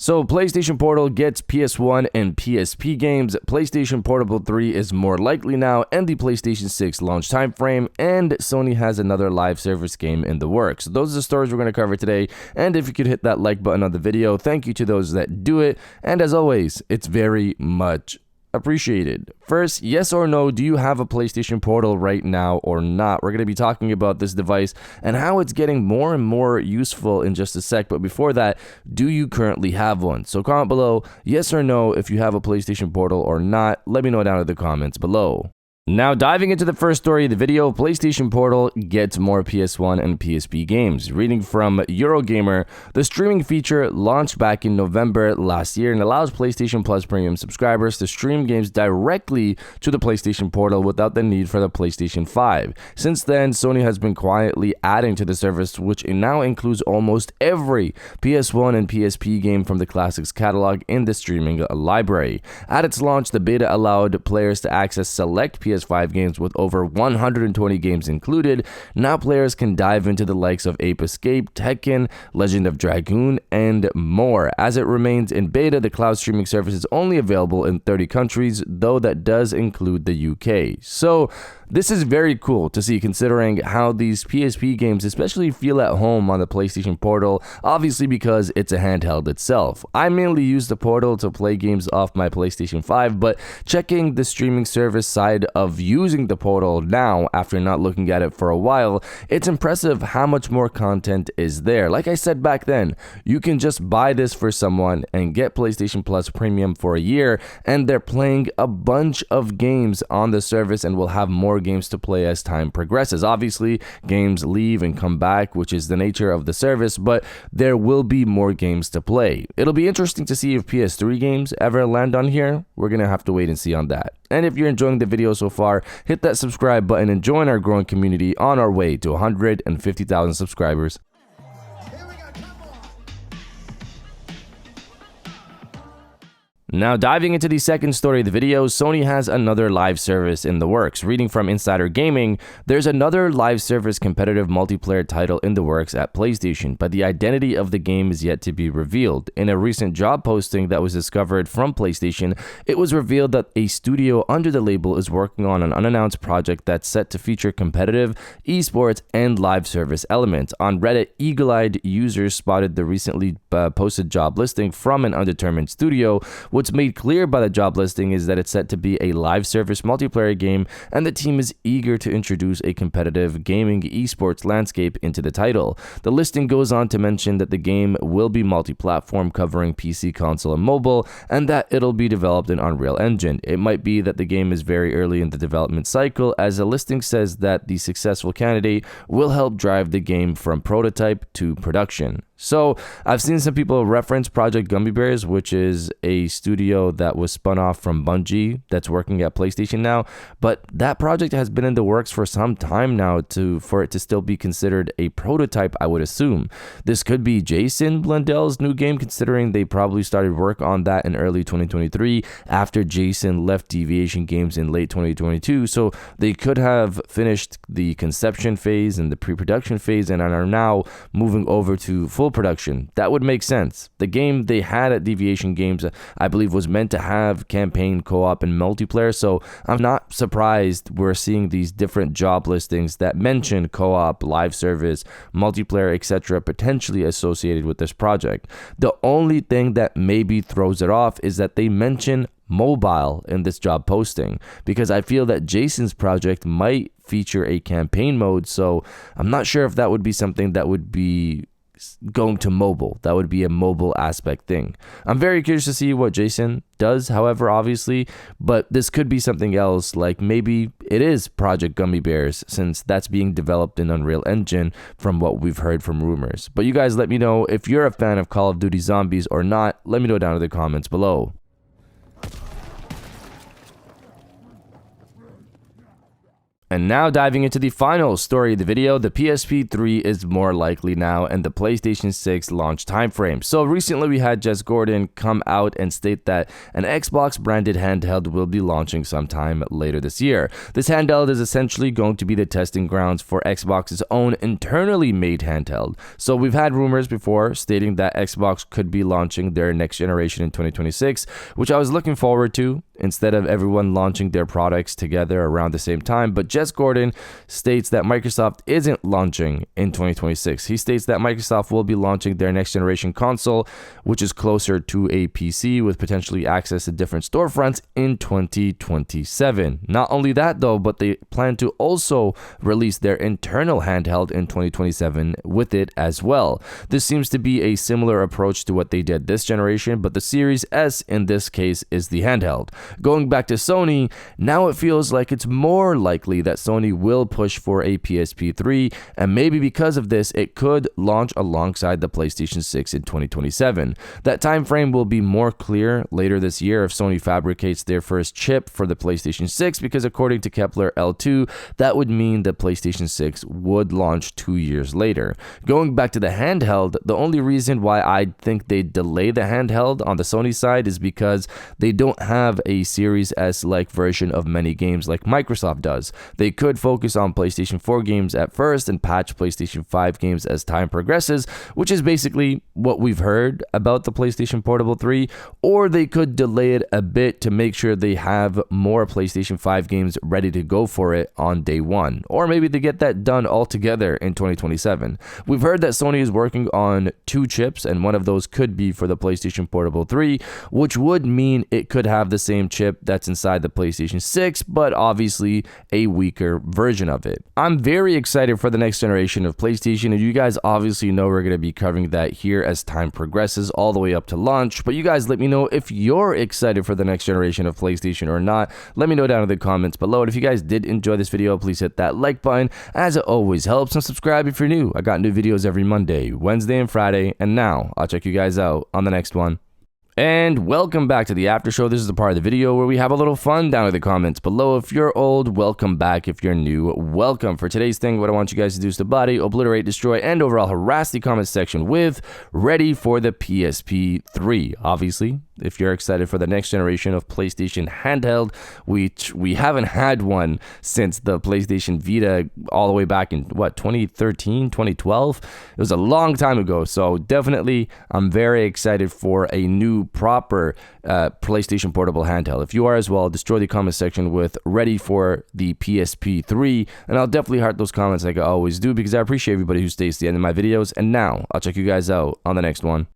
So PlayStation Portal gets PS1 and PSP games, PlayStation Portable 3 is more likely now, and the PlayStation 6 launch timeframe, and Sony has another live service game in the works. Those are the stories we're going to cover today, and if you could hit that like button on the video, thank you to those that do it, and as always, it's very much appreciated. First, yes or no, do you have a PlayStation Portal right now or not? We're going to be talking about this device and how it's getting more and more useful in just a sec, but before that, do you currently have one? So comment below yes or no if you have a PlayStation Portal or not. Let me know down in the comments below. Now diving into the first story of the video, PlayStation Portal gets more PS1 and PSP games. Reading from Eurogamer, the streaming feature launched back in November last year and allows PlayStation Plus premium subscribers to stream games directly to the PlayStation Portal without the need for the PlayStation 5. Since then, Sony has been quietly adding to the service, which now includes almost every PS1 and PSP game from the Classics catalog in the streaming library. At its launch, the beta allowed players to access select PS5 games with over 120 games included. Now players can dive into the likes of Ape Escape, Tekken, Legend of Dragoon, and more. As it remains in beta, the cloud streaming service is only available in 30 countries, though that does include the UK. So this is very cool to see, considering how these PSP games especially feel at home on the PlayStation Portal, obviously because it's a handheld itself. I mainly use the Portal to play games off my PlayStation 5, but checking the streaming service side of using the Portal now, after not looking at it for a while, it's impressive how much more content is there. Like I said back then, you can just buy this for someone and get PlayStation Plus Premium for a year, and they're playing a bunch of games on the service and will have more games to play as time progresses. Obviously, games leave and come back, which is the nature of the service, but there will be more games to play. It'll be interesting to see if PS3 games ever land on here. We're gonna have to wait and see on that. And if you're enjoying the video so far, hit that subscribe button and join our growing community on our way to 150,000 subscribers. Now diving into the second story of the video, Sony has another live service in the works. Reading from Insider Gaming, there's another live service competitive multiplayer title in the works at PlayStation, but the identity of the game is yet to be revealed. In a recent job posting that was discovered from PlayStation, it was revealed that a studio under the label is working on an unannounced project that's set to feature competitive, esports, and live service elements. On Reddit, eagle-eyed users spotted the recently posted job listing from an undetermined studio. What's made clear by the job listing is that it's set to be a live service multiplayer game, and the team is eager to introduce a competitive gaming esports landscape into the title. The listing goes on to mention that the game will be multi-platform, covering PC, console, and mobile, and that it'll be developed in Unreal Engine. It might be that the game is very early in the development cycle, as the listing says that the successful candidate will help drive the game from prototype to production. So I've seen some people reference Project Gummy Bears, which is a studio that was spun off from Bungie that's working at PlayStation now, but that project has been in the works for some time now for it to still be considered a prototype, I would assume. This could be Jason Blundel's new game, considering they probably started work on that in early 2023 after Jason left Deviation Games in late 2022, so they could have finished the conception phase and the pre-production phase and are now moving over to full production. That would make sense. The game they had at Deviation Games, I believe, was meant to have campaign, co-op, and multiplayer, so I'm not surprised we're seeing these different job listings that mention co-op, live service, multiplayer, etc. potentially associated with this project. The only thing that maybe throws it off is that they mention mobile in this job posting, because I feel that Jason's project might feature a campaign mode, so I'm not sure if that would be something that would be going to mobile. That would be a mobile aspect thing. I'm very curious to see what Jason does, however, obviously, but this could be something else, like maybe it is Project Gummy Bears, since that's being developed in Unreal Engine from what we've heard from rumors. But you guys let me know if you're a fan of Call of Duty Zombies or not. Let me know down in the comments below. And now diving into the final story of the video, the PSP3 is more likely now and the PlayStation 6 launch timeframe. So recently we had Jez Gordon come out and state that an Xbox branded handheld will be launching sometime later this year. This handheld is essentially going to be the testing grounds for Xbox's own internally made handheld. So we've had rumors before stating that Xbox could be launching their next generation in 2026, which I was looking forward to, instead of everyone launching their products together around the same time. But Jez Gordon states that Microsoft isn't launching in 2026. He states that Microsoft will be launching their next generation console, which is closer to a PC with potentially access to different storefronts in 2027. Not only that though, but they plan to also release their internal handheld in 2027 with it as well. This seems to be a similar approach to what they did this generation, but the Series S in this case is the handheld. Going back to Sony, now it feels like it's more likely that Sony will push for a PSP3, and maybe because of this, it could launch alongside the PlayStation 6 in 2027. That time frame will be more clear later this year if Sony fabricates their first chip for the PlayStation 6, because according to Kepler L2, that would mean the PlayStation 6 would launch 2 years later. Going back to the handheld, the only reason why I think they delay the handheld on the Sony side is because they don't have a Series S-like version of many games like Microsoft does. They could focus on PlayStation 4 games at first and patch PlayStation 5 games as time progresses, which is basically what we've heard about the PlayStation Portable 3, or they could delay it a bit to make sure they have more PlayStation 5 games ready to go for it on day one, or maybe they get that done altogether in 2027. We've heard that Sony is working on 2 chips, and one of those could be for the PlayStation Portable 3, which would mean it could have the same chip that's inside the PlayStation 6, but obviously a weaker version of it. I'm very excited for the next generation of PlayStation, and you guys obviously know we're going to be covering that here as time progresses all the way up to launch, but you guys let me know if you're excited for the next generation of PlayStation or not. Let me know down in the comments below, and if you guys did enjoy this video, please hit that like button as it always helps, and subscribe if you're new. I got new videos every Monday, Wednesday, and Friday, and now I'll check you guys out on the next one. And welcome back to the after show. This is the part of the video where we have a little fun down in the comments below. If you're old, welcome back. If you're new, welcome. For today's thing, what I want you guys to do is to body, obliterate, destroy, and overall harass the comment section with ready for the PSP3. Obviously, if you're excited for the next generation of PlayStation handheld, which we haven't had one since the PlayStation Vita all the way back in, 2013, 2012? It was a long time ago, so definitely I'm very excited for a new proper PlayStation Portable handheld. If you are as well, destroy the comment section with ready for the PSP3, and I'll definitely heart those comments like I always do, because I appreciate everybody who stays to the end of my videos. And now I'll check you guys out on the next one.